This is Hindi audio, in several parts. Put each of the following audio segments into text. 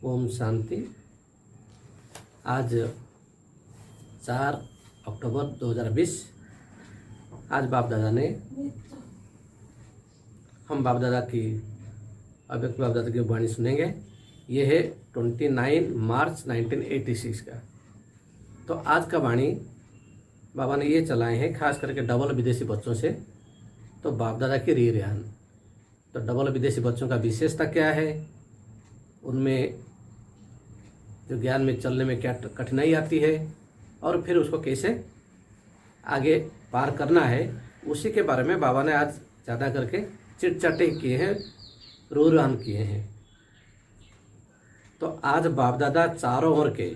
ओम शांति। आज 4 अक्टूबर 2020। आज बाप दादा ने हम बाप दादा की अव्यक्त बाप दादा की वाणी सुनेंगे। ये है 29 मार्च 1986 का। तो आज का वाणी बाबा ने ये चलाए हैं खास करके डबल विदेशी बच्चों से। तो बाप दादा की री रेहान। तो डबल विदेशी बच्चों का विशेषता क्या है, उनमें जो ज्ञान में चलने में क्या कठिनाई आती है और फिर उसको कैसे आगे पार करना है, उसी के बारे में बाबा ने आज ज़्यादा करके चिटचटे किए हैं, रूरान किए हैं। तो आज बाप दादा चारों ओर के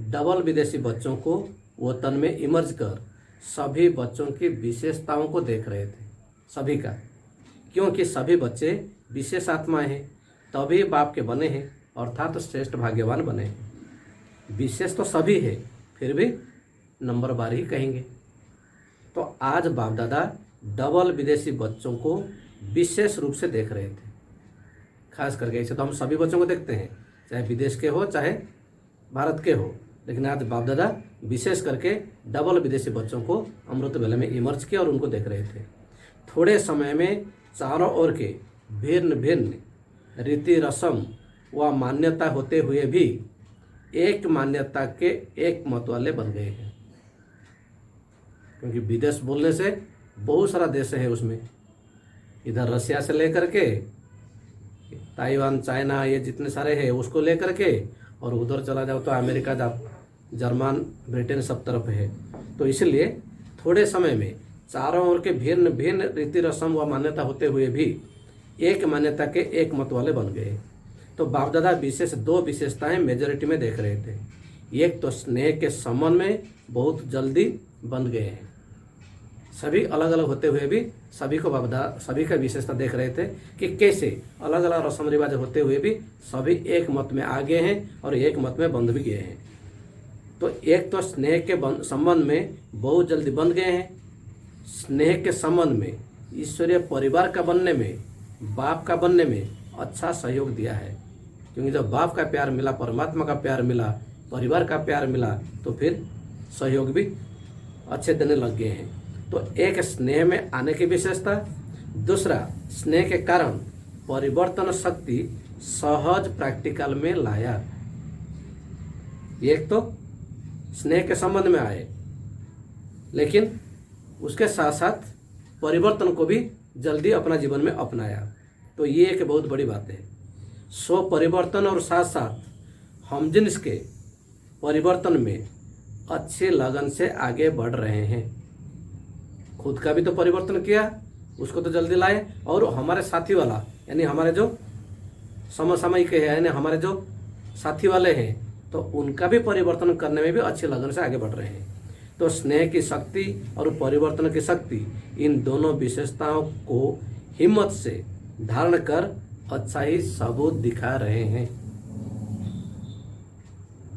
डबल विदेशी बच्चों को वतन में इमर्ज कर सभी बच्चों की विशेषताओं को देख रहे थे, सभी का, क्योंकि सभी बच्चे विशेष आत्माएं हैं, तभी बाप के बने हैं, अर्थात तो श्रेष्ठ भाग्यवान बने हैं। विशेष तो सभी है, फिर भी नंबर बार ही कहेंगे। तो आज बाप दादा डबल विदेशी बच्चों को विशेष रूप से देख रहे थे। खास करके ऐसे तो हम सभी बच्चों को देखते हैं, चाहे विदेश के हो चाहे भारत के हो, लेकिन आज बाप दादा विशेष करके डबल विदेशी बच्चों को अमृत वेले में इमर्ज किया और उनको देख रहे थे। थोड़े समय में चारों ओर के भिन्न भिन्न रीति रस्म व मान्यता होते हुए भी एक मान्यता के एक मत वाले बन गए हैं। क्योंकि विदेश बोलने से बहुत सारा देश है, उसमें इधर रसिया से लेकर के ताइवान, चाइना, ये जितने सारे हैं उसको लेकर के, और उधर चला जाओ तो अमेरिका, जर्मन, ब्रिटेन सब तरफ है। तो इसलिए थोड़े समय में चारों ओर के भिन्न भिन्न रीति रस्म व मान्यता होते हुए भी एक मान्यता के एक मत वाले बन गए। तो बाप दादा विशेष दो विशेषताएं मेजॉरिटी में देख रहे थे। एक तो स्नेह के संबंध में बहुत जल्दी बन गए हैं, सभी अलग अलग होते हुए भी सभी को बाप दादा सभी का विशेषता देख रहे थे कि कैसे अलग अलग रस्म रिवाज होते हुए भी सभी एक मत में आ गए हैं और एक मत में बंध भी गए हैं। तो एक तो स्नेह के संबंध में बहुत जल्दी बंध गए हैं। स्नेह के संबंध में ईश्वरीय परिवार का बनने में, बाप का बनने में अच्छा सहयोग दिया है। क्योंकि जब बाप का प्यार मिला, परमात्मा का प्यार मिला, परिवार का प्यार मिला, तो फिर सहयोग भी अच्छे देने लग गए हैं। तो एक स्नेह में आने की विशेषता, दूसरा स्नेह के कारण परिवर्तन शक्ति सहज प्रैक्टिकल में लाया। एक तो स्नेह के संबंध में आए, लेकिन उसके साथ साथ परिवर्तन को भी जल्दी अपना जीवन में अपनाया। तो ये एक बहुत बड़ी बात है। स्व परिवर्तन और साथ साथ हम जिन्स के परिवर्तन में अच्छे लगन से आगे बढ़ रहे हैं। खुद का भी तो परिवर्तन किया, उसको तो जल्दी लाए, और हमारे साथी वाला यानी हमारे जो समसामयिक है, यानी हमारे जो साथी वाले हैं, तो उनका भी परिवर्तन करने में भी अच्छी लगन से आगे बढ़ रहे हैं। तो स्नेह की शक्ति और परिवर्तन की शक्ति, इन दोनों विशेषताओं को हिम्मत से धारण कर अच्छा ही सबूत दिखा रहे हैं।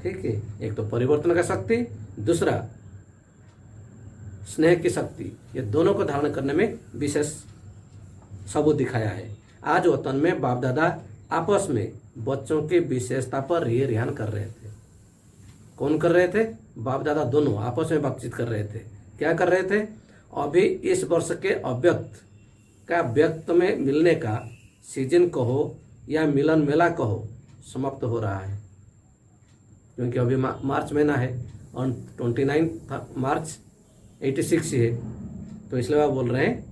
ठीक है, एक तो परिवर्तन का शक्ति, दूसरा स्नेह की शक्ति, ये दोनों को धारण करने में विशेष सबूत दिखाया है। आज वतन में बाप दादा आपस में बच्चों की विशेषता पर रिहान कर रहे थे। कौन कर रहे थे? बाप दादा दोनों आपस में बातचीत कर रहे थे। क्या कर रहे थे? अभी इस वर्ष के अव्यक्त का व्यक्त में मिलने का सीजन कहो या मिलन मेला कहो समाप्त हो रहा है। क्योंकि अभी मार्च महीना है और 29 मार्च 86 है। तो इसलिए आप बोल रहे हैं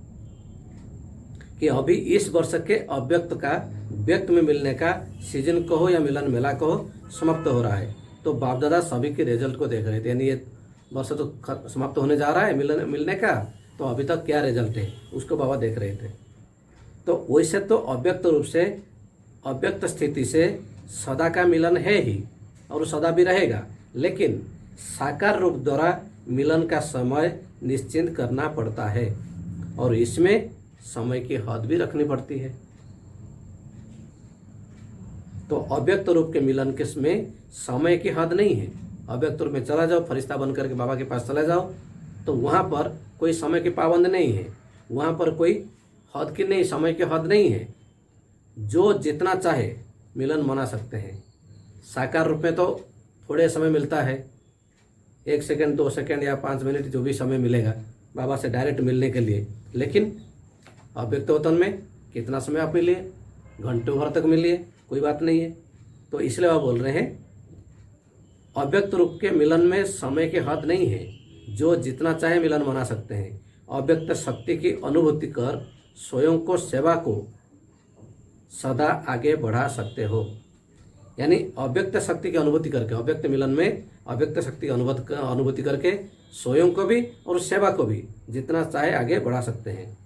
कि अभी इस वर्ष के अव्यक्त का व्यक्त में मिलने का सीजन कहो या मिलन मेला कहो समाप्त हो रहा है। तो बाप दादा सभी के रिजल्ट को देख रहे थे, यानी ये वर्ष तो समाप्त होने जा रहा है मिलने का, तो अभी तक क्या रिजल्ट है उसको बाबा देख रहे थे। तो वैसे तो अव्यक्त रूप से, अव्यक्त स्थिति से सदा का मिलन है ही और सदा भी रहेगा, लेकिन साकार रूप द्वारा मिलन का समय निश्चित करना पड़ता है और इसमें समय की हद भी रखनी पड़ती है। तो अव्यक्त रूप के मिलन के में समय की हद नहीं है। अव्यक्त रूप में चला जाओ, फरिश्ता बन करके बाबा के पास चले जाओ, तो वहाँ पर कोई समय की पाबंद नहीं है, वहाँ पर कोई हद की नहीं, समय की हद नहीं है। जो जितना चाहे मिलन मना सकते हैं। साकार रूप में तो थोड़े समय मिलता है, 1 सेकंड 2 सेकंड या 5 मिनट जो भी समय मिलेगा बाबा से डायरेक्ट मिलने के लिए। लेकिन अव्यक्त वतन में कितना समय आप मिलिए, घंटों भर तक मिलिए, कोई बात नहीं है। तो इसलिए वह बोल रहे हैं अव्यक्त रूप के मिलन में समय की हद नहीं है, जो जितना चाहे मिलन मना सकते हैं। अव्यक्त शक्ति की अनुभूति कर स्वयं को सेवा को सदा आगे बढ़ा सकते हो। यानी अव्यक्त शक्ति की अनुभूति करके, अव्यक्त मिलन में अव्यक्त शक्ति की अनुभूति करके स्वयं को भी और सेवा को भी जितना चाहे आगे बढ़ा सकते हैं।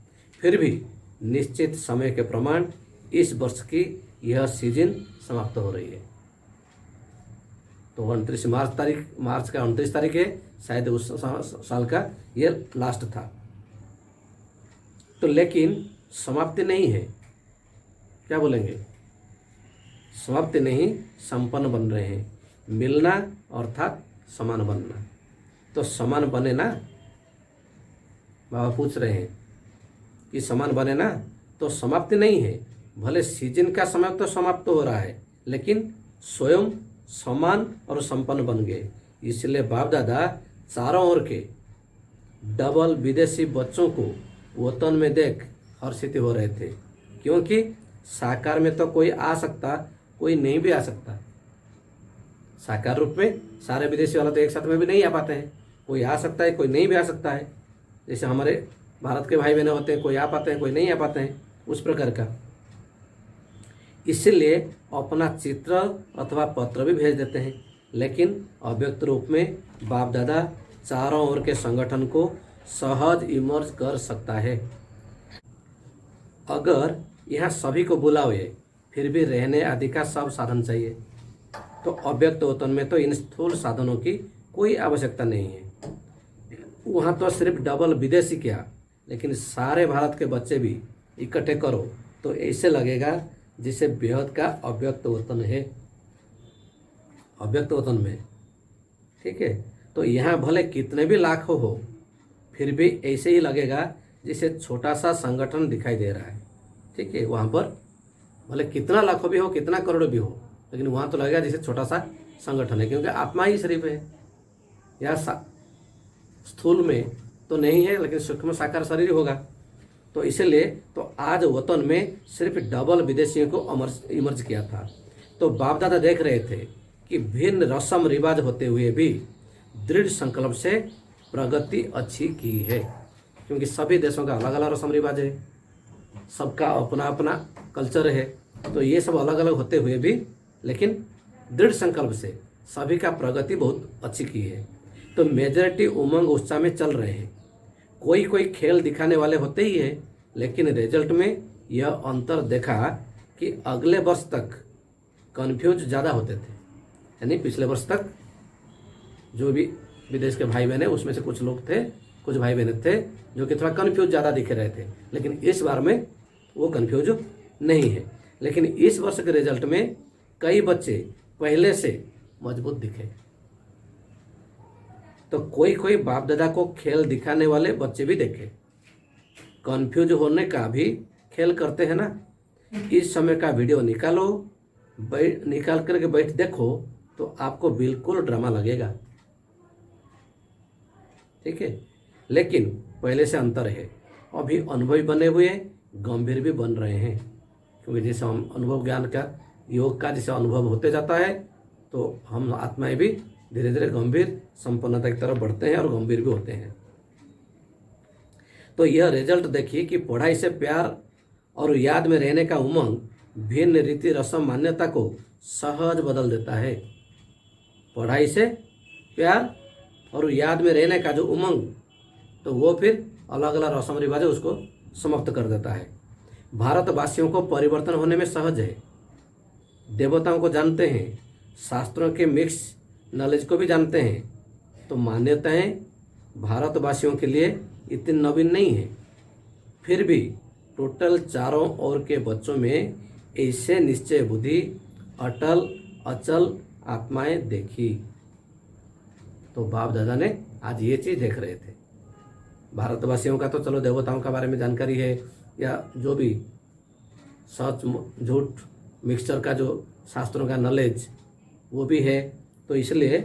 फिर भी निश्चित समय के प्रमाण इस वर्ष की यह सीजन समाप्त हो रही है। तो 29 मार्च का 29 तारीख है, शायद उस साल का ये लास्ट था। तो लेकिन समाप्ति नहीं है, क्या बोलेंगे, समाप्ति नहीं, संपन्न बन रहे हैं। मिलना अर्थात समान बनना। तो समान बने ना, बाबा पूछ रहे हैं कि समान बने ना, तो समाप्ति नहीं है। भले सीजन का समय तो समाप्त हो रहा है, लेकिन स्वयं समान और संपन्न बन गए। इसलिए बाप दादा चारों ओर के डबल विदेशी बच्चों को वतन में देख हर्षित हो रहे थे, क्योंकि साकार में तो कोई आ सकता, कोई नहीं भी आ सकता। साकार रूप में सारे विदेशी वाला तो एक साथ में भी नहीं आ पाते हैं, कोई आ सकता है, कोई नहीं भी आ सकता है। जैसे हमारे भारत के भाई बहन होते हैं, कोई आ पाते हैं, कोई नहीं आ पाते हैं, उस प्रकार का। इसलिए अपना चित्र अथवा पत्र भी भेज देते हैं, लेकिन अव्यक्त रूप में बाप दादा चारों ओर के संगठन को सहज इमर्ज कर सकता है। अगर यहाँ सभी को बुलावे फिर भी रहने आदि का सब साधन चाहिए, तो अव्यक्त वतन में तो इन स्थूल साधनों की कोई आवश्यकता नहीं है। वहाँ तो सिर्फ डबल विदेशी क्या, लेकिन सारे भारत के बच्चे भी इकट्ठे करो तो ऐसे लगेगा जिसे बेहद का अव्यक्त वतन है, अव्यक्त वतन में। ठीक है, तो यहाँ भले कितने भी लाख हो, फिर भी ऐसे ही लगेगा जिसे छोटा सा संगठन दिखाई दे रहा है। ठीक है, वहाँ पर भले कितना लाखों भी हो, कितना करोड़ भी हो, लेकिन वहाँ तो लगेगा जैसे छोटा सा संगठन है, क्योंकि आत्मा ही शरीफ है। या स्थूल में तो नहीं है, लेकिन सूक्ष्म साकार शरीर होगा। तो इसलिए तो आज वतन में सिर्फ डबल विदेशियों को इमर्ज किया था। तो बाप दादा देख रहे थे कि भिन्न रस्म रिवाज होते हुए भी दृढ़ संकल्प से प्रगति अच्छी की है, क्योंकि सभी देशों का अलग अलग रस्म रिवाज है, सबका अपना अपना कल्चर है। तो ये सब अलग अलग होते हुए भी लेकिन दृढ़ संकल्प से सभी का प्रगति बहुत अच्छी की है। तो मेजॉरिटी उमंग उत्साह में चल रहे हैं। कोई कोई खेल दिखाने वाले होते ही है, लेकिन रिजल्ट में यह अंतर देखा कि अगले वर्ष तक कन्फ्यूज ज़्यादा होते थे। यानी पिछले वर्ष तक जो भी विदेश के भाई बहन है उसमें से कुछ लोग थे, कुछ भाई बहन थे जो कि थोड़ा कन्फ्यूज ज़्यादा दिख रहे थे, लेकिन इस बार में वो कन्फ्यूज नहीं है। लेकिन इस वर्ष के रिजल्ट में कई बच्चे पहले से मजबूत दिखे। तो कोई कोई बाप दादा को खेल दिखाने वाले बच्चे भी देखे, कन्फ्यूज होने का भी खेल करते हैं ना। इस समय का वीडियो निकालो, निकाल करके बैठ देखो तो आपको बिल्कुल ड्रामा लगेगा। ठीक है, लेकिन पहले से अंतर है। अभी अनुभवी बने हुए गंभीर भी बन रहे हैं, क्योंकि जैसे हम अनुभव ज्ञान का योग का जैसे अनुभव होते जाता है तो हम आत्माएं भी धीरे धीरे गंभीर संपन्नता की तरफ बढ़ते हैं और गंभीर भी होते हैं। तो यह रिजल्ट देखिए कि पढ़ाई से प्यार और याद में रहने का उमंग भिन्न रीति रस्म मान्यता को सहज बदल देता है। पढ़ाई से प्यार और याद में रहने का जो उमंग, तो वो फिर अलग अलग रस्म रिवाज है उसको समाप्त कर देता है। भारतवासियों को परिवर्तन होने में सहज है, देवताओं को जानते हैं, शास्त्रों के मिक्स नॉलेज को भी जानते हैं। तो मान्यताएं भारतवासियों के लिए इतनी नवीन नहीं है, फिर भी टोटल चारों ओर के बच्चों में ऐसे निश्चय बुद्धि, अटल अचल आत्माएं देखी। तो बाप दादा ने आज ये चीज़ देख रहे थे। भारतवासियों का तो चलो देवताओं के बारे में जानकारी है, या जो भी सच झूठ मिक्सचर का जो शास्त्रों का नॉलेज वो भी है। तो इसलिए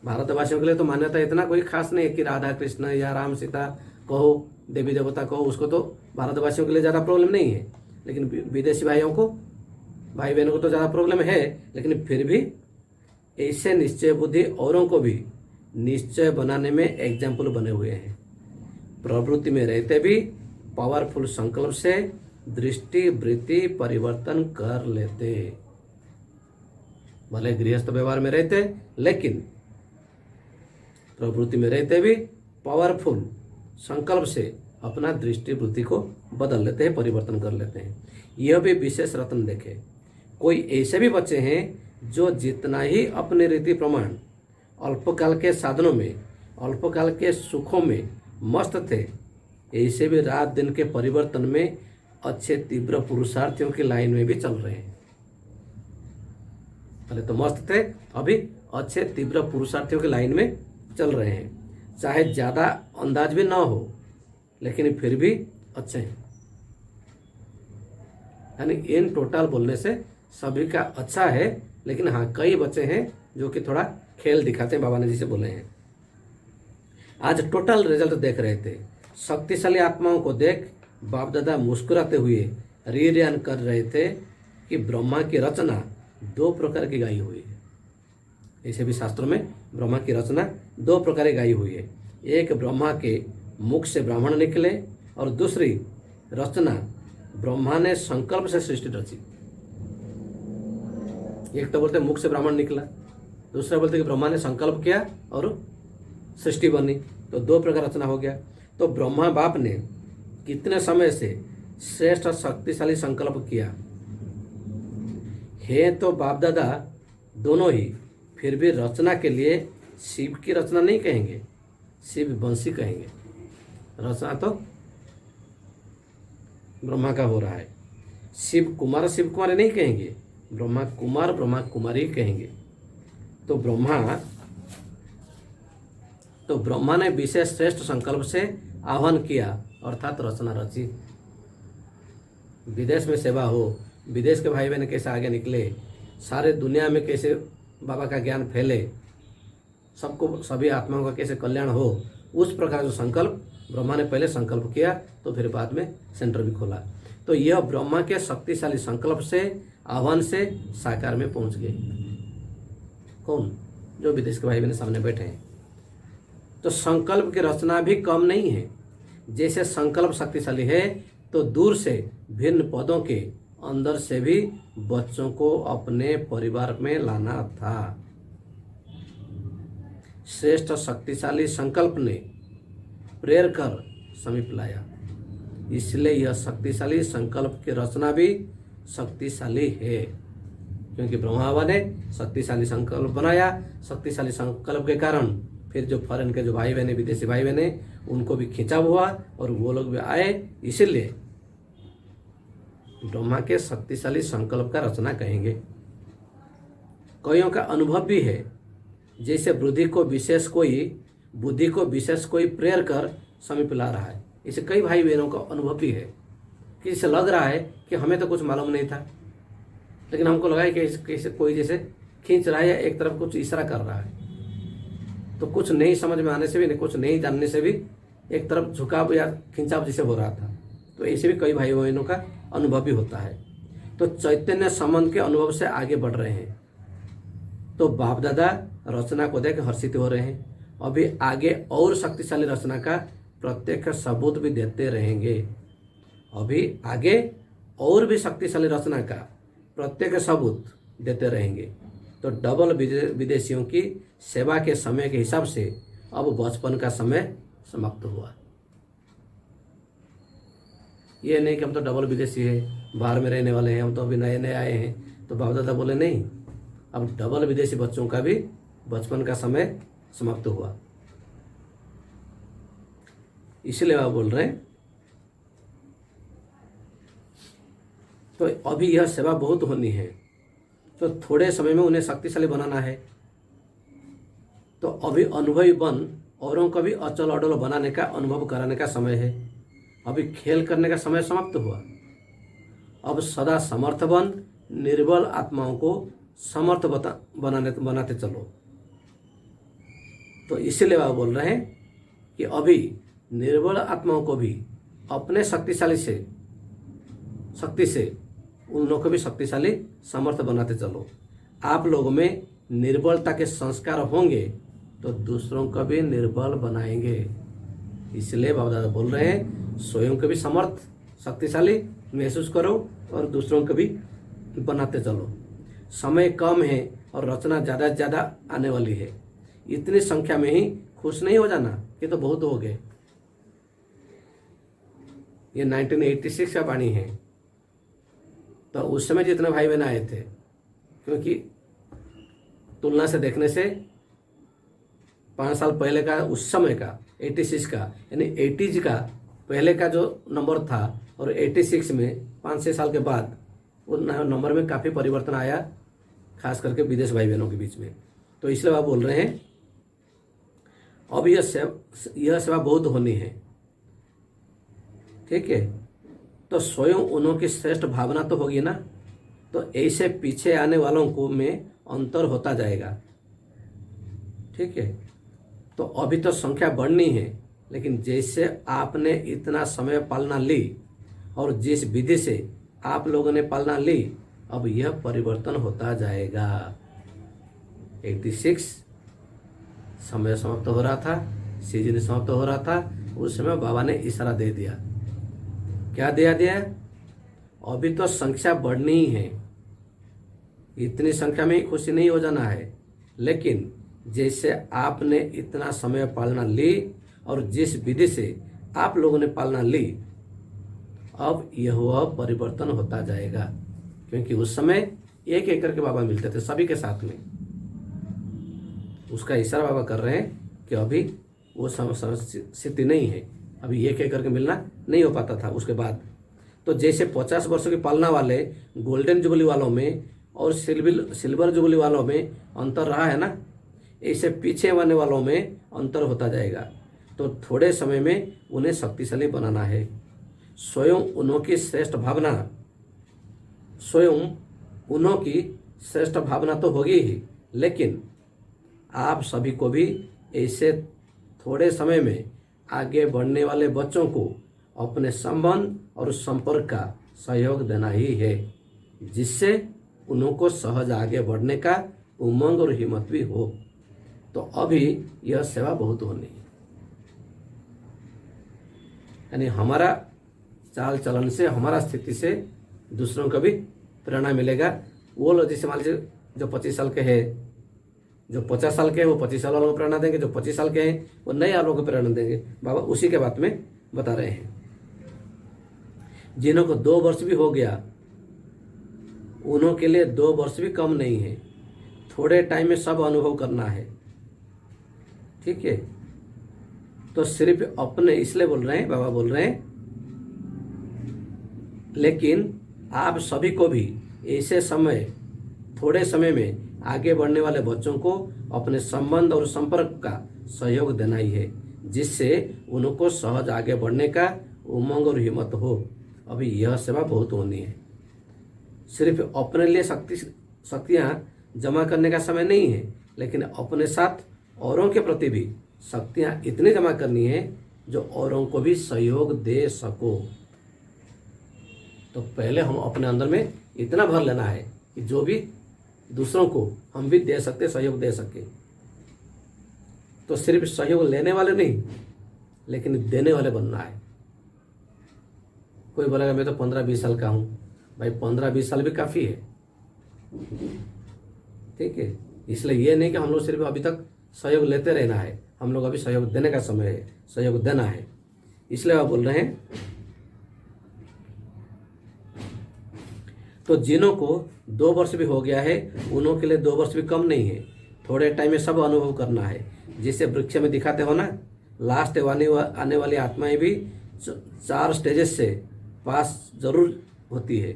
भारतवासियों के लिए तो मान्यता इतना कोई खास नहीं है कि राधा कृष्ण या राम सीता कहो, देवी देवता कहो, उसको तो भारतवासियों के लिए ज़्यादा प्रॉब्लम नहीं है। लेकिन विदेशी भाइयों को, भाई बहनों को तो ज़्यादा प्रॉब्लम है। लेकिन फिर भी ऐसे निश्चय बुद्धि औरों को भी निश्चय बनाने में एग्जाम्पल बने हुए हैं। प्रवृत्ति में रहते भी पावरफुल संकल्प से दृष्टि वृत्ति परिवर्तन कर लेते। भले गृहस्थ व्यवहार में रहते, लेकिन प्रवृत्ति में रहते भी पावरफुल संकल्प से अपना दृष्टि वृत्ति को बदल लेते हैं, परिवर्तन कर लेते हैं। यह भी विशेष रत्न देखे। कोई ऐसे भी बच्चे हैं जो जितना ही अपने रीति प्रमाण अल्पकाल के साधनों में, अल्पकाल के सुखों में मस्त थे, ऐसे भी रात दिन के परिवर्तन में अच्छे तीव्र पुरुषार्थियों की लाइन में भी चल रहे हैं। पहले तो मस्त थे, अभी अच्छे तीव्र पुरुषार्थियों की लाइन में चल रहे हैं। चाहे ज़्यादा अंदाज भी ना हो, लेकिन फिर भी अच्छे हैं। यानी इन टोटल बोलने से सभी का अच्छा है। लेकिन हाँ, कई बच्चे हैं जो कि थोड़ा खेल दिखाते हैं, बाबा ने जिसे बोले हैं। आज टोटल रिजल्ट देख रहे थे। शक्तिशाली आत्माओं को देख बाप दादा मुस्कुराते हुए रीर्यान कर रहे थे कि ब्रह्मा की रचना 2 प्रकार की गाई हुई है। ऐसे भी शास्त्रों में ब्रह्मा की रचना 2 प्रकार की गाई हुई है। एक, ब्रह्मा के मुख से ब्राह्मण निकले, और दूसरी रचना ब्रह्मा ने संकल्प से सृष्टि रची। एक तो बोलते मुख से ब्राह्मण निकला, दूसरा बोलते कि ब्रह्मा ने संकल्प किया और सृष्टि बनी। तो 2 प्रकार रचना हो गया। तो ब्रह्मा बाप ने कितने समय से श्रेष्ठ शक्तिशाली संकल्प किया है। तो बाप दादा दोनों ही फिर भी रचना के लिए शिव की रचना नहीं कहेंगे, शिव वंशी कहेंगे। रचना तो ब्रह्मा का हो रहा है। शिव कुमार नहीं कहेंगे, ब्रह्मा कुमारी कहेंगे। तो ब्रह्मा ने विशेष श्रेष्ठ संकल्प से आह्वान किया, अर्थात रचना रची। विदेश में सेवा हो, विदेश के भाई बहन कैसे आगे निकले, सारे दुनिया में कैसे बाबा का ज्ञान फैले, सबको, सभी आत्माओं का कैसे कल्याण हो, उस प्रकार जो संकल्प ब्रह्मा ने पहले संकल्प किया, तो फिर बाद में सेंटर भी खोला। तो यह ब्रह्मा के शक्तिशाली संकल्प से, आह्वान से साकार में पहुंच गए। कौन? जो विदेश के भाई बहन सामने बैठे हैं। तो संकल्प की रचना भी कम नहीं है। जैसे संकल्प शक्तिशाली है, तो दूर से भिन्न पदों के अंदर से भी बच्चों को अपने परिवार में लाना था। श्रेष्ठ शक्तिशाली संकल्प ने प्रेर कर समीप लाया। इसलिए यह शक्तिशाली संकल्प की रचना भी शक्तिशाली है, क्योंकि ब्रह्मा बाबा ने शक्तिशाली संकल्प बनाया। शक्तिशाली संकल्प के कारण फिर जो फॉरेन के जो भाई बहन, विदेशी भाई बहन, उनको भी खिंचाव हुआ और वो लोग भी आए। इसीलिए ब्रह्मा के शक्तिशाली संकल्प का रचना कहेंगे। कईयों का अनुभव भी है, जैसे बुद्धि को विशेष कोई प्रेर कर समीप ला रहा है। इसे कई भाई बहनों का अनुभव भी है कि इसे लग रहा है कि हमें तो कुछ मालूम नहीं था, लेकिन हमको लगा है कि कोई जैसे खींच रहा है या एक तरफ कुछ इशारा कर रहा है। तो कुछ नहीं समझ में आने से भी, कुछ नहीं जानने से भी एक तरफ झुकाव या खिंचाव जैसे हो रहा था। तो ऐसे भी कई भाई बहनों का अनुभव भी होता है। तो चैतन्य संबंध के अनुभव से आगे बढ़ रहे हैं। तो बाप दादा रचना को देख हर्षित हो रहे हैं। अभी आगे और शक्तिशाली रचना का प्रत्यक्ष सबूत भी देते रहेंगे। अभी आगे और भी शक्तिशाली रचना का प्रत्यक्ष सबूत देते रहेंगे। तो डबल विदेशियों की सेवा के समय के हिसाब से अब बचपन का समय समाप्त हुआ। ये नहीं कि हम तो डबल विदेशी है, बाहर में रहने वाले हैं, हम तो अभी नए नए आए हैं। तो बाप दादा बोले नहीं, अब डबल विदेशी बच्चों का भी बचपन का समय समाप्त हुआ। इसलिए आप बोल रहे हैं। तो अभी यह सेवा बहुत होनी है, तो थोड़े समय में उन्हें शक्तिशाली बनाना है। तो अभी अनुभवी बन औरों को भी अचल अडल बनाने का, अनुभव कराने का समय है। अभी खेल करने का समय समाप्त हुआ। अब सदा समर्थ बन निर्बल आत्माओं को समर्थ बनाते चलो। तो इसीलिए बाबा बोल रहे हैं कि अभी निर्बल आत्माओं को भी अपने शक्ति से उन लोगों को भी शक्तिशाली समर्थ बनाते चलो। आप लोगों में निर्बलता के संस्कार होंगे तो दूसरों को भी निर्बल बनाएंगे। इसलिए बाबा दादा बोल रहे हैं स्वयं को भी समर्थ शक्तिशाली महसूस करो और दूसरों को भी बनाते चलो। समय कम है और रचना ज़्यादा से ज़्यादा आने वाली है। इतनी संख्या में ही खुश नहीं हो जाना, ये तो बहुत हो गए। ये 1986 का वाणी है। तो उस समय जितने भाई बहन आए थे, क्योंकि तुलना से देखने से 5 साल पहले का उस समय का 86 का यानी 80s का पहले का जो नंबर था और 86 में 5-6 साल के बाद वो नंबर में काफ़ी परिवर्तन आया, खास करके विदेश भाई बहनों के बीच में। तो इसलिए आप बोल रहे हैं अब यह सेवा बहुत होनी है। ठीक है, तो स्वयं उन्हों की श्रेष्ठ भावना तो होगी ना, तो ऐसे पीछे आने वालों को में अंतर होता जाएगा। ठीक है, तो अभी तो संख्या बढ़नी है, लेकिन जैसे आपने इतना समय पालना ली और जिस विधि से आप लोगों ने पालना ली, अब यह परिवर्तन होता जाएगा। 86 समय समाप्त हो रहा था, सीजन समाप्त हो रहा था, उस समय बाबा ने इशारा दे दिया। क्या दिया? अभी तो संख्या बढ़नी ही है, इतनी संख्या में ही खुशी नहीं हो जाना है, लेकिन जैसे आपने इतना समय पालना ली और जिस विधि से आप लोगों ने पालना ली, अब यह परिवर्तन होता जाएगा। क्योंकि उस समय एक एक करके बाबा मिलते थे सभी के साथ में। उसका इशारा बाबा कर रहे हैं कि अभी वो स्थिति नहीं है, अभी एक एक करके मिलना नहीं हो पाता था उसके बाद। तो जैसे 50 वर्षों की पालना वाले गोल्डन जुबली वालों में और सिल्वर जुबली वालों में अंतर रहा है ना, ऐसे पीछे आने वालों में अंतर होता जाएगा। तो थोड़े समय में उन्हें शक्तिशाली बनाना है। स्वयं उन्हों की श्रेष्ठ भावना तो होगी ही, लेकिन आप सभी को भी ऐसे थोड़े समय में आगे बढ़ने वाले बच्चों को अपने संबंध और संपर्क का सहयोग देना ही है, जिससे उनको सहज आगे बढ़ने का उमंग और हिम्मत भी हो। तो अभी यह सेवा बहुत होनी है। यानी हमारा चाल चलन से, हमारा स्थिति से दूसरों को भी प्रेरणा मिलेगा। वो लोग जैसे मान लीजिए जो 25 साल के हैं, जो 50 साल के हैं वो 25 साल वालों को प्रेरणा देंगे, जो 25 साल के हैं वो नए वालों को प्रेरणा देंगे। बाबा उसी के बात में बता रहे हैं। जिन्हों को 2 वर्ष भी हो गया, उन्हों के लिए 2 वर्ष भी कम नहीं है। थोड़े टाइम में सब अनुभव करना है। ठीक है, तो सिर्फ अपने इसलिए बोल रहे हैं, बाबा बोल रहे हैं, लेकिन आप सभी को भी ऐसे समय, थोड़े समय में आगे बढ़ने वाले बच्चों को अपने संबंध और संपर्क का सहयोग देना ही है, जिससे उनको सहज आगे बढ़ने का उमंग और हिम्मत हो। अभी यह सेवा बहुत होनी है। सिर्फ अपने लिए शक्तियाँ जमा करने का समय नहीं है, लेकिन अपने साथ औरों के प्रति भी शक्तियाँ इतनी जमा करनी है जो औरों को भी सहयोग दे सको। तो पहले हम अपने अंदर में इतना भर लेना है कि जो भी दूसरों को हम भी दे सकते, सहयोग दे सके। तो सिर्फ सहयोग लेने वाले नहीं, लेकिन देने वाले बनना है। कोई बोलेगा मैं तो 15-20 साल का हूँ, भाई 15-20 साल भी काफ़ी है। ठीक है, इसलिए ये नहीं कि हम लोग सिर्फ अभी तक सहयोग लेते रहना है, हम लोग अभी सहयोग देने का समय है, सहयोग देना है। इसलिए आप बोल रहे हैं, तो जिन्हों को 2 वर्ष भी हो गया है, उन्हों के लिए 2 वर्ष भी कम नहीं है। थोड़े टाइम में सब अनुभव करना है। जिसे वृक्ष में दिखाते हो ना, लास्ट आने वाली आत्माएं भी 4 स्टेजेस से पास जरूर होती है।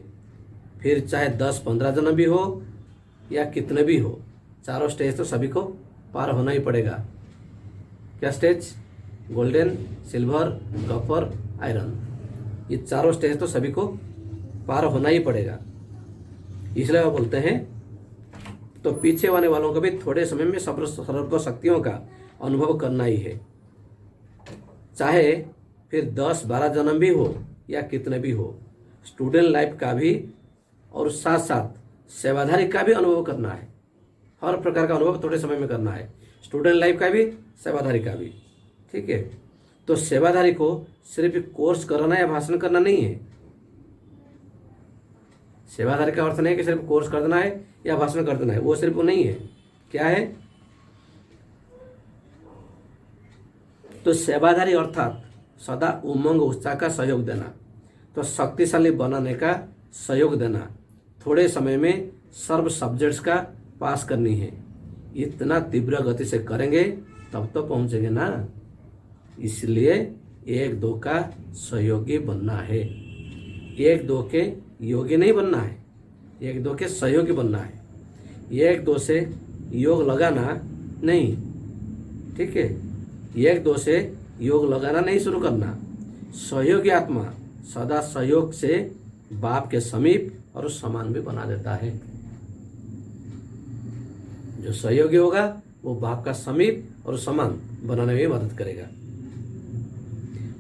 फिर चाहे 10-15 जन्म भी हो या कितने भी हो, चारों स्टेज तो सभी को पार होना ही पड़ेगा। क्या stage? Golden, silver, copper, iron, ये चारों स्टेज तो सभी को पार होना ही पड़ेगा। इसलिए वो बोलते हैं तो पीछे आने वालों को भी थोड़े समय में सर्व शक्तियों का अनुभव करना ही है, चाहे फिर 10-12 जन्म भी हो या कितने भी हो। स्टूडेंट लाइफ का भी और साथ साथ सेवाधारी का भी अनुभव करना है। हर प्रकार का अनुभव थोड़े समय में करना है, स्टूडेंट लाइफ का भी, सेवाधारी का भी। ठीक है, तो सेवाधारी को सिर्फ कोर्स करना या भाषण करना नहीं है। सेवाधारी का अर्थ नहीं है कि सिर्फ कोर्स कर देना है या भाषण कर देना है, वो सिर्फ वो नहीं है। क्या है? तो सेवाधारी अर्थात सदा उमंग उत्साह का सहयोग देना, तो शक्तिशाली बनाने का सहयोग देना, थोड़े समय में सर्व सब्जेक्ट्स का पास करनी है। इतना तीव्र गति से करेंगे तब तो पहुंचेंगे ना। इसलिए 1-2 का सहयोगी बनना है, 1-2 के योगी नहीं बनना है, 1-2 के सहयोगी बनना है। 1-2 से योग लगाना नहीं, ठीक है, 1-2 से योग लगाना नहीं शुरू करना। सहयोगी आत्मा सदा सहयोग से बाप के समीप और समान भी बना देता है। जो सहयोगी होगा वो बाप का समीप और समान बनाने में मदद करेगा।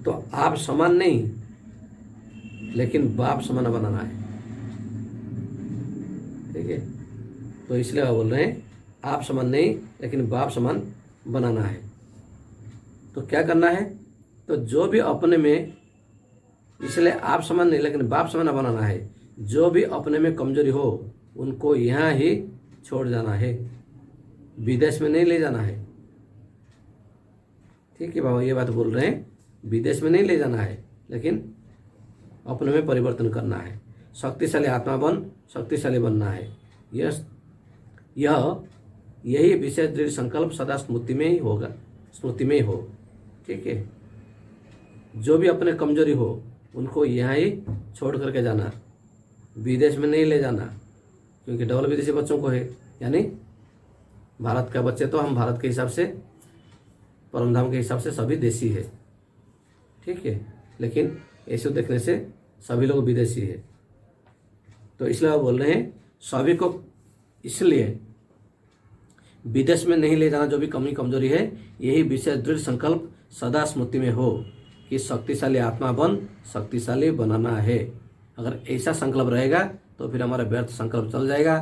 तो आप समान नहीं, लेकिन बाप समान बनाना है। ठीक है, तो इसलिए वो बोल रहे हैं आप समान नहीं लेकिन बाप समान बनाना है। तो क्या करना है? तो जो भी अपने में, इसलिए आप समान नहीं लेकिन बाप समान बनाना है। जो भी अपने में कमजोरी हो उनको यहाँ ही छोड़ जाना है, विदेश में नहीं ले जाना है। ठीक है बाबा, ये बात बोल रहे हैं, विदेश में नहीं ले जाना है लेकिन अपने में परिवर्तन करना है। शक्तिशाली आत्मा बन शक्तिशाली बनना है। यही विशेष दृढ़ संकल्प सदा स्मृति में ही होगा, स्मृति में ही हो। ठीक है, जो भी अपने कमजोरी हो उनको यहाँ ही छोड़ करके जाना, विदेश में नहीं ले जाना, क्योंकि डबल विदेशी बच्चों को है, यानी भारत का बच्चे तो हम भारत के हिसाब से, परमधाम के हिसाब से सभी देशी है। ठीक है, लेकिन ऐसे देखने से सभी लोग विदेशी है। तो इसलिए वो बोल रहे हैं सभी को इसलिए विदेश में नहीं ले जाना। जो भी कमी कमजोरी है, यही विशेष दृढ़ संकल्प सदा स्मृति में हो कि शक्तिशाली आत्मा बन शक्तिशाली बनाना है। अगर ऐसा संकल्प रहेगा तो फिर हमारा व्यर्थ संकल्प चल जाएगा,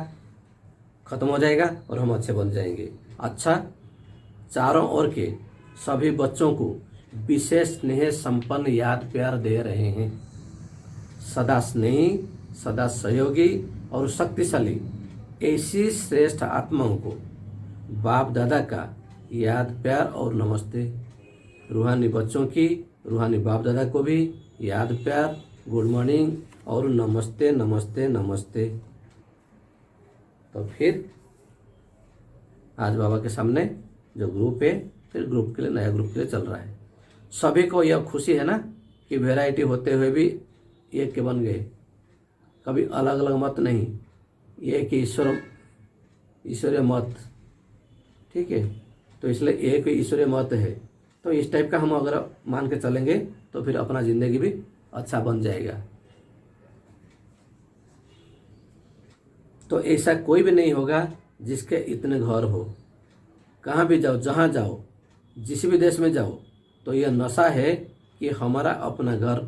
खत्म हो जाएगा और हम अच्छे बन जाएंगे। अच्छा, चारों ओर के सभी बच्चों को विशेष स्नेह संपन्न याद प्यार दे रहे हैं। सदा स्नेही, सदा सहयोगी और शक्तिशाली ऐसी श्रेष्ठ आत्माओं को बाप दादा का याद प्यार और नमस्ते। रूहानी बच्चों की रूहानी बाप दादा को भी याद प्यार, गुड मॉर्निंग और नमस्ते नमस्ते नमस्ते। तो फिर आज बाबा के सामने जो ग्रुप है, फिर ग्रुप के लिए, नया ग्रुप के लिए चल रहा है। सभी को यह खुशी है ना कि वैरायटी होते हुए भी एक के बन गए, कभी अलग अलग मत नहीं, एक ईश्वरीय मत। ठीक है, तो इसलिए एक ईश्वरीय मत है। तो इस टाइप का हम अगर मान के चलेंगे तो फिर अपना जिंदगी भी अच्छा बन जाएगा। तो ऐसा कोई भी नहीं होगा जिसके इतने घर हो। कहाँ भी जाओ, जहाँ जाओ, जिस भी देश में जाओ, तो यह नशा है कि हमारा अपना घर।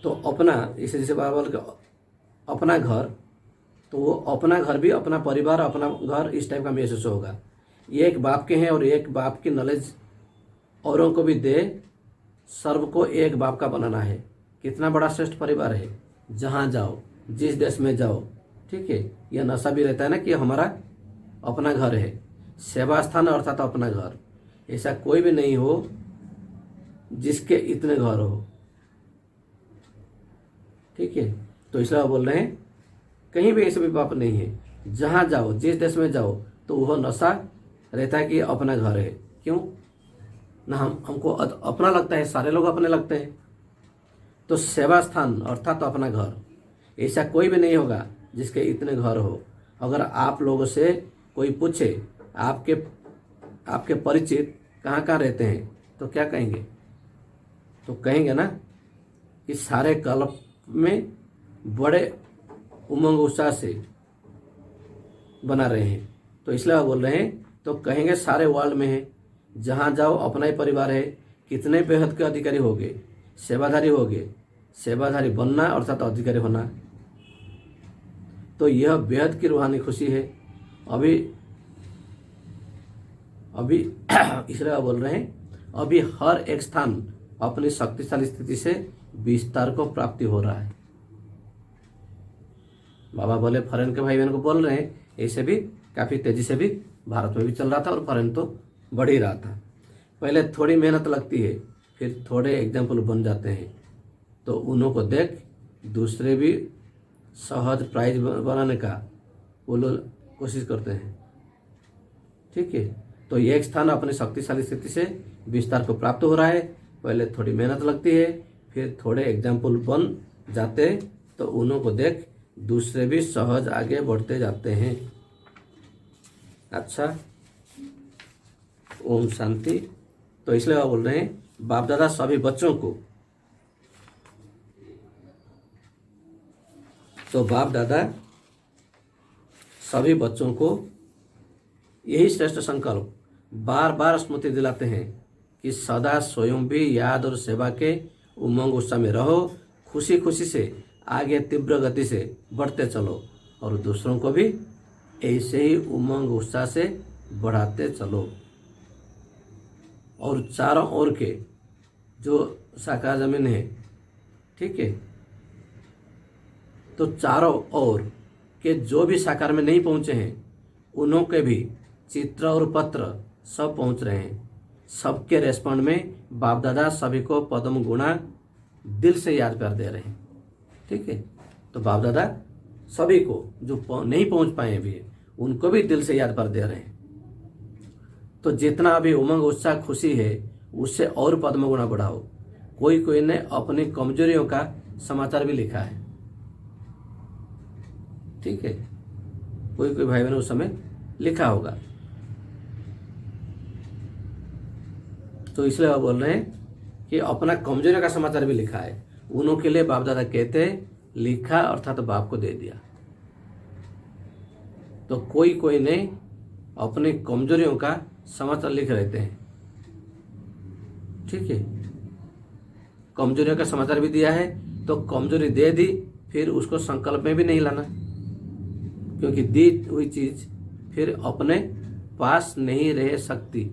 तो अपना, इसे जैसे बाबा बोल के अपना घर, तो वो अपना घर भी, अपना परिवार, अपना घर, इस टाइप का महसूस होगा। ये एक बाप के हैं और एक बाप की नॉलेज औरों को भी दे, सर्व को एक बाप का बनाना है। कितना बड़ा श्रेष्ठ परिवार है, जहाँ जाओ, जिस देश में जाओ। ठीक है, यह नशा भी रहता है ना कि हमारा अपना घर है, सेवा स्थान अर्थात अपना घर। ऐसा कोई भी नहीं हो जिसके इतने घर हो। ठीक है, तो इसलिए बोल रहे हैं कहीं भी ऐसे भी पाप नहीं है। जहाँ जाओ, जिस देश में जाओ, तो वह नशा रहता है कि अपना घर है। क्यों ना, हमको अपना लगता है, सारे लोग अपने लगते हैं। तो सेवा स्थान अर्थात तो अपना घर, ऐसा कोई भी नहीं होगा जिसके इतने घर हो। अगर आप लोगों से कोई पूछे आपके परिचित कहाँ कहाँ रहते हैं, तो क्या कहेंगे? तो कहेंगे ना कि सारे कल्प में बड़े उमंग उत्साह से बना रहे हैं। तो इसलिए आप बोल रहे हैं, तो कहेंगे सारे वर्ल्ड में है, जहाँ जाओ अपना ही परिवार है, कितने बेहद के अधिकारी हो गए, सेवाधारी हो गए। सेवाधारी बनना अर्थात अधिकारी होना, तो यह बेहद की रूहानी खुशी है। अभी इसलिए आप बोल रहे हैं, अभी हर एक स्थान अपनी शक्तिशाली स्थिति से विस्तार को प्राप्ति हो रहा है। बाबा बोले फॉरेन के भाई बहन को बोल रहे हैं, ऐसे भी काफ़ी तेज़ी से भी भारत में भी चल रहा था और फॉरेन तो बढ़ ही रहा था। पहले थोड़ी मेहनत लगती है, फिर थोड़े एग्जाम्पल बन जाते हैं, तो उन्हों को देख दूसरे भी सहज प्राइज बनाने का वो लोग कोशिश करते हैं। ठीक है, तो ये एक स्थान अपनी शक्तिशाली स्थिति से विस्तार को प्राप्त हो रहा है। पहले थोड़ी मेहनत लगती है, फिर थोड़े एग्जाम्पल बन जाते हैं, तो उन्हों को देख दूसरे भी सहज आगे बढ़ते जाते हैं। अच्छा, ओम शांति। तो इसलिए आप बोल रहे हैं, बाप दादा सभी बच्चों को, तो बाप दादा सभी बच्चों को यही श्रेष्ठ संकल्प बार बार स्मृति दिलाते हैं कि सदा स्वयं भी याद और सेवा के उमंग उत्साह में रहो, खुशी खुशी से आगे तीव्र गति से बढ़ते चलो और दूसरों को भी ऐसे ही उमंग उत्साह से बढ़ाते चलो। और चारों ओर के जो साकार जमीन है, ठीक है, तो चारों ओर के जो भी साकार में नहीं पहुंचे हैं, उन्हों के भी चित्र और पत्र सब पहुंच रहे हैं। सबके रेस्पॉन्ड में बाप दादा सभी को पद्म गुणा दिल से याद कर दे रहे हैं। ठीक है, तो बाप दादा सभी को जो नहीं पहुंच पाए अभी, उनको भी दिल से याद कर दे रहे हैं। तो जितना अभी उमंग उत्साह खुशी है, उससे और पद्म गुणा बढ़ाओ। कोई ने अपनी कमजोरियों का समाचार भी लिखा है। ठीक है, कोई भाई बहन उस समय लिखा होगा। तो इसलिए वो बोल रहे हैं कि अपना कमजोरियों का समाचार भी लिखा है। उन्हों के लिए बाप दादा कहते हैं, लिखा अर्थात तो बाप को दे दिया। तो कोई ने अपनी कमजोरियों का समाचार लिख रहते हैं। ठीक है, कमजोरियों का समाचार भी दिया है, तो कमजोरी दे दी, फिर उसको संकल्प में भी नहीं लाना, क्योंकि दी हुई चीज फिर अपने पास नहीं रह सकती।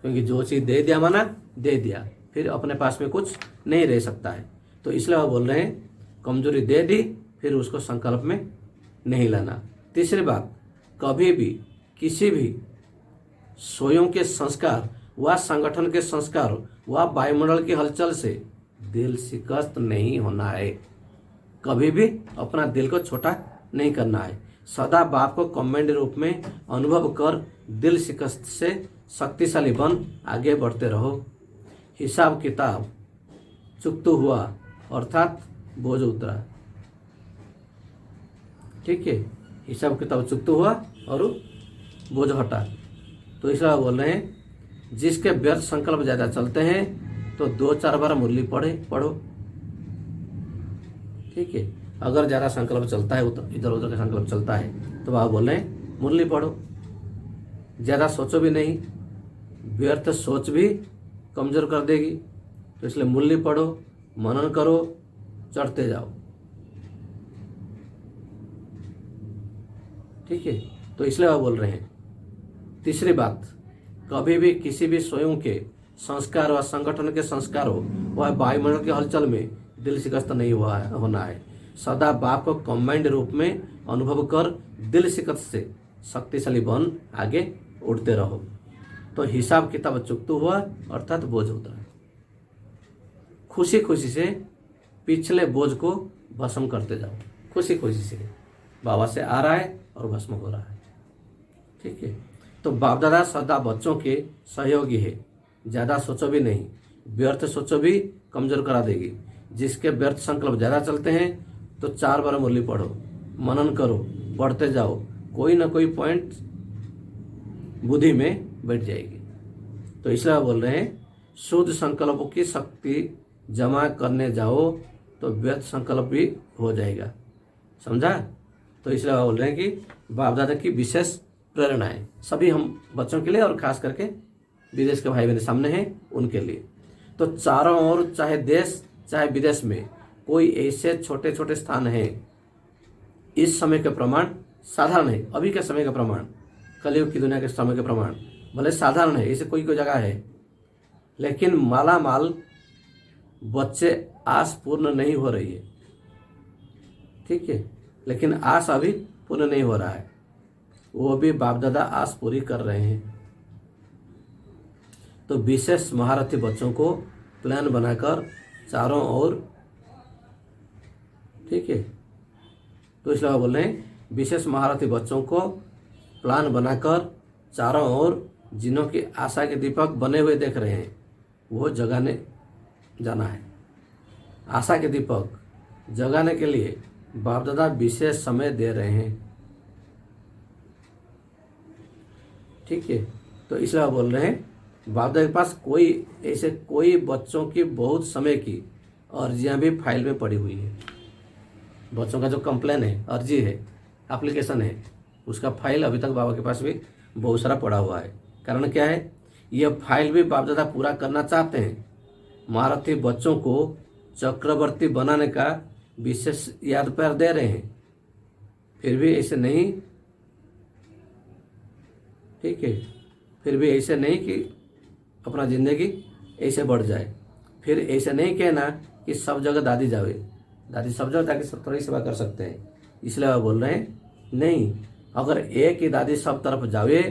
क्योंकि जो चीज दे दिया माना दे दिया, फिर अपने पास में कुछ नहीं रह सकता है। तो इसलिए वो बोल रहे हैं, कमजोरी दे दी, फिर उसको संकल्प में नहीं लाना। तीसरी बात, कभी भी किसी भी स्वयं के संस्कार व संगठन के संस्कार व वायुमंडल की हलचल से दिल शिकस्त नहीं होना है। कभी भी अपना दिल को छोटा नहीं करना है। सदा बाप को कमेंट रूप में अनुभव कर दिल शिकस्त से शक्तिशाली बन आगे बढ़ते रहो। हिसाब किताब चुकता हुआ अर्थात बोझ उतरा। ठीक है, हिसाब किताब चुकता हुआ और बोझ हटा। तो इसलिए बोल रहे हैं, जिसके व्यर्थ संकल्प ज़्यादा चलते हैं तो 2-4 बार मुरली पढ़ो। ठीक है, अगर ज़्यादा संकल्प चलता है, इधर उधर का संकल्प चलता है, तो आप बोल रहे हैं मुरली पढ़ो। ज़्यादा सोचो भी नहीं, व्यर्थ सोच भी कमज़ोर कर देगी। तो इसलिए मुरली पढ़ो, मनन करो, चढ़ते जाओ। ठीक है, तो इसलिए आप बोल रहे हैं। तीसरी बात, कभी भी किसी भी स्वयं के संस्कार व संगठन के संस्कारों व वायुमंडल के हलचल में दिल शिकस्त नहीं होना है। सदा बाप को कमांड रूप में अनुभव कर दिल शिकस्त से शक्तिशाली बन आगे उड़ते रहो। तो हिसाब किताब चुकता हुआ अर्थात बोझ उतरा। खुशी खुशी से पिछले बोझ को भस्म करते जाओ। खुशी खुशी से बाबा से आ रहा है और भस्म हो रहा है। ठीक है, तो बाप दादा सदा बच्चों के सहयोगी है। ज़्यादा सोचो भी नहीं, व्यर्थ सोचो भी कमज़ोर करा देगी। जिसके व्यर्थ संकल्प ज़्यादा चलते हैं तो 4 बार मुरली पढ़ो, मनन करो, पढ़ते जाओ, कोई ना कोई पॉइंट बुद्धि में बैठ जाएगी। तो इसलिए बोल रहे हैं, शुद्ध संकल्पों की शक्ति जमा करने जाओ तो व्यर्थ संकल्प भी हो जाएगा। समझा। तो इसलिए बोल रहे हैं कि बाप दादा की विशेष प्रेरणा है सभी हम बच्चों के लिए, और खास करके विदेश के भाई बहन सामने हैं उनके लिए। तो चारों ओर चाहे देश चाहे विदेश में कोई ऐसे छोटे छोटे स्थान हैं, इस समय के प्रमाण साधारण है, अभी के समय का प्रमाण, कलयुग की दुनिया के समय के प्रमाण भले साधारण है, ऐसे कोई कोई जगह है, लेकिन माला माल बच्चे आस पूर्ण नहीं हो रही है। ठीक है, लेकिन आस अभी पूर्ण नहीं हो रहा है, वो भी बाप दादा आस पूरी कर रहे हैं। तो विशेष महारथी बच्चों को प्लान बनाकर चारों ओर, ठीक है, तो इसलिए बोल रहे हैं विशेष महारथी बच्चों को प्लान बनाकर चारों ओर जिन्हों की आशा के दीपक बने हुए देख रहे हैं वो जगाने जाना है। आशा के दीपक जगाने के लिए बाप दादा विशेष समय दे रहे हैं। ठीक है, तो इसलिए बोल रहे हैं बाप दादा के पास कोई बच्चों की बहुत समय की अर्जियां भी फाइल में पड़ी हुई है। बच्चों का जो कंप्लेन है, अर्जी है, एप्लीकेशन है, उसका फाइल अभी तक बाबा के पास भी बहुत सारा पड़ा हुआ है। कारण क्या है, यह फाइल भी बाप दादा पूरा करना चाहते हैं। महारथी बच्चों को चक्रवर्ती बनाने का विशेष याद पर दे रहे हैं, फिर भी ऐसे नहीं, ठीक है, फिर भी ऐसे नहीं कि अपना जिंदगी ऐसे बढ़ जाए। फिर ऐसे नहीं कहना कि सब जगह दादी जावे, दादी सब जगह ताकि सब तरह सेवा कर सकते हैं। इसलिए वह बोल रहे हैं नहीं, अगर एक ही दादी सब तरफ जावे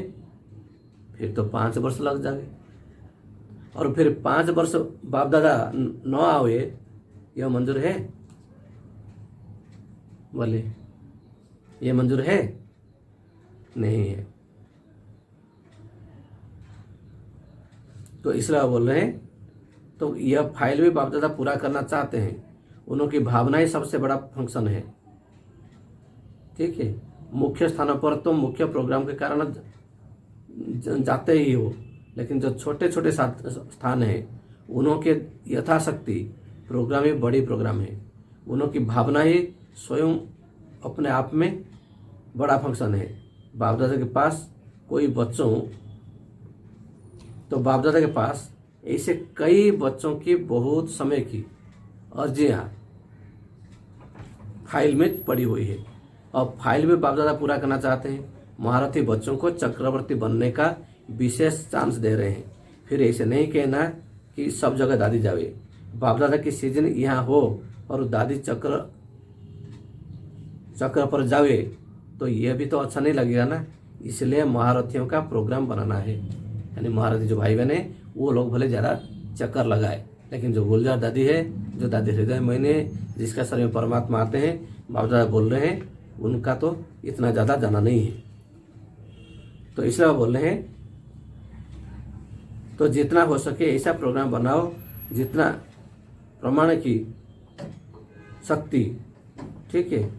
फिर तो 5 वर्ष लग जावे, और फिर 5 वर्ष बाप दादा न आवे, यह मंजूर है? बोले ये मंजूर है? नहीं है। तो इसलिए बोल रहे हैं, तो यह फाइल भी बाप दादा पूरा करना चाहते हैं। उनकी भावना ही सबसे बड़ा फंक्शन है। ठीक है, मुख्य स्थानों पर तो मुख्य प्रोग्राम के कारण जाते ही हो, लेकिन जो छोटे छोटे स्थान हैं उनके यथाशक्ति प्रोग्राम ही बड़ी प्रोग्राम है। उनकी भावना ही स्वयं अपने आप में बड़ा फंक्शन है। बाप दादा के पास कोई बच्चों, तो बाप दादा के पास ऐसे कई बच्चों की बहुत समय की अर्जियां फाइल में पड़ी हुई है, और फाइल में बाप दादा पूरा करना चाहते हैं। महारथी बच्चों को चक्रवर्ती बनने का विशेष चांस दे रहे हैं। फिर ऐसे नहीं कहना कि सब जगह दादी जावे, बाप दादा की सीजन यहाँ हो और दादी चक्र पर जावे तो यह भी तो अच्छा नहीं लगेगा ना। इसलिए महारथियों का प्रोग्राम बनाना है, यानी महारथी जो भाई बहन है वो लोग भले ज़्यादा चक्कर लगाए, लेकिन जो गुलजार दादी है, जो दादी हृदय महीने, जिसका शरीर में परमात्मा आते हैं, बाप दादा बोल रहे हैं उनका तो इतना ज़्यादा जाना नहीं है। तो इसलिए बोल रहे हैं तो जितना हो सके ऐसा प्रोग्राम बनाओ जितना प्रमाण की शक्ति, ठीक है,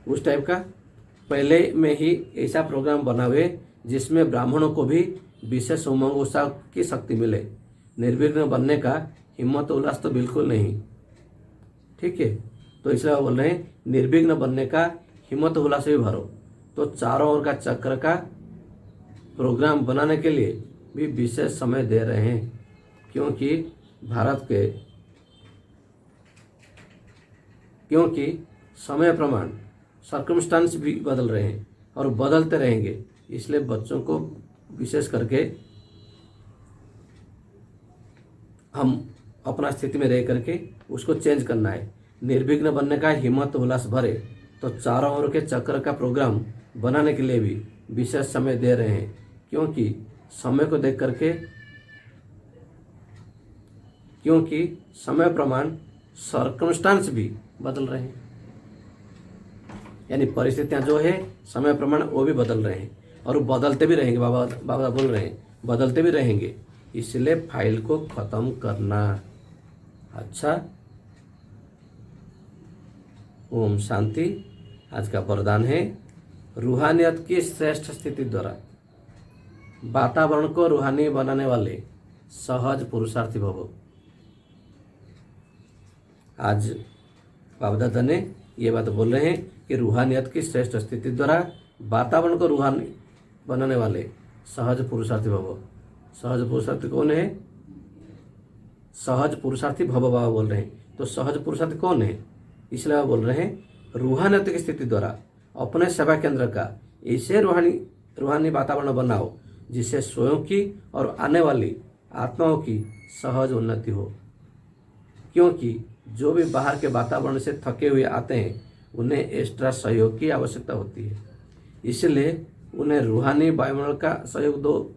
उस टाइप का पहले में ही ऐसा प्रोग्राम बनावे जिसमें ब्राह्मणों को भी विशेष उमंग उत्साह की शक्ति मिले। निर्विघ्न बनने का हिम्मत उल्लास तो बिल्कुल नहीं। ठीक है, तो इसलिए बोल रहे हैं निर्विघ्न बनने का हिम्मत उल्लास भी भरो। तो चारों ओर का चक्र का प्रोग्राम बनाने के लिए भी विशेष समय दे रहे हैं, क्योंकि समय प्रमाण सर्कमस्टांस भी बदल रहे हैं और बदलते रहेंगे। इसलिए बच्चों को विशेष करके हम अपना स्थिति में रह करके उसको चेंज करना है। निर्विघ्न बनने का हिम्मत उल्लास भरे, तो चारों ओर के चक्र का प्रोग्राम बनाने के लिए भी विशेष समय दे रहे हैं, क्योंकि समय प्रमाण सर्कमस्टांस भी बदल रहे हैं, यानी परिस्थितियां जो है समय प्रमाण वो भी बदल रहे हैं और वो बदलते भी रहेंगे। बाबा बोल रहे हैं बदलते भी रहेंगे, इसलिए फाइल को खत्म करना। अच्छा, ओम शांति। आज का वरदान है रूहानियत की श्रेष्ठ स्थिति द्वारा वातावरण को रूहानी बनाने वाले सहज पुरुषार्थी भवो। आज बाप दादा ने ये बात बोल रहे हैं कि रूहानियत की श्रेष्ठ स्थिति द्वारा वातावरण को रूहानी बनाने वाले सहज पुरुषार्थी भव। सहज पुरुषार्थी कौन है? सहज पुरुषार्थी भव बाबा बोल रहे हैं। तो सहज पुरुषार्थी कौन है? इसलिए बाबा बोल रहे हैं रूहानियत की स्थिति द्वारा अपने सेवा केंद्र का ऐसे रूहानी वातावरण बनाओ जिससे स्वयं की और आने वाली आत्माओं की सहज उन्नति हो। क्योंकि जो भी बाहर के वातावरण से थके हुए आते हैं उन्हें एक्स्ट्रा सहयोग की आवश्यकता होती है, इसलिए उन्हें रूहानी वायुमंडल का सहयोग दो।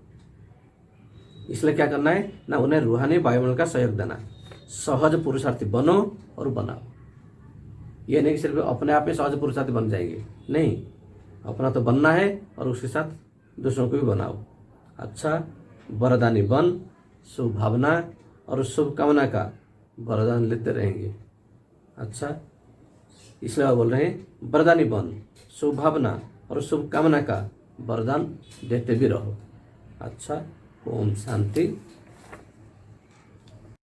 इसलिए क्या करना है ना, उन्हें रूहानी वायुमंडल का सहयोग देना। सहज पुरुषार्थी बनो और बनाओ। ये नहीं कि सिर्फ अपने आप में सहज पुरुषार्थी बन जाएंगे, नहीं, अपना तो बनना है और उसके साथ दूसरों को भी बनाओ। अच्छा वरदानी बन, शुभ भावना और शुभ कामना का वरदान लेते रहेंगे। अच्छा इसलिए बोल रहे हैं वरदानी बन, शुभ भावना और शुभ कामना का वरदान देते भी रहो। अच्छा ओम शांति।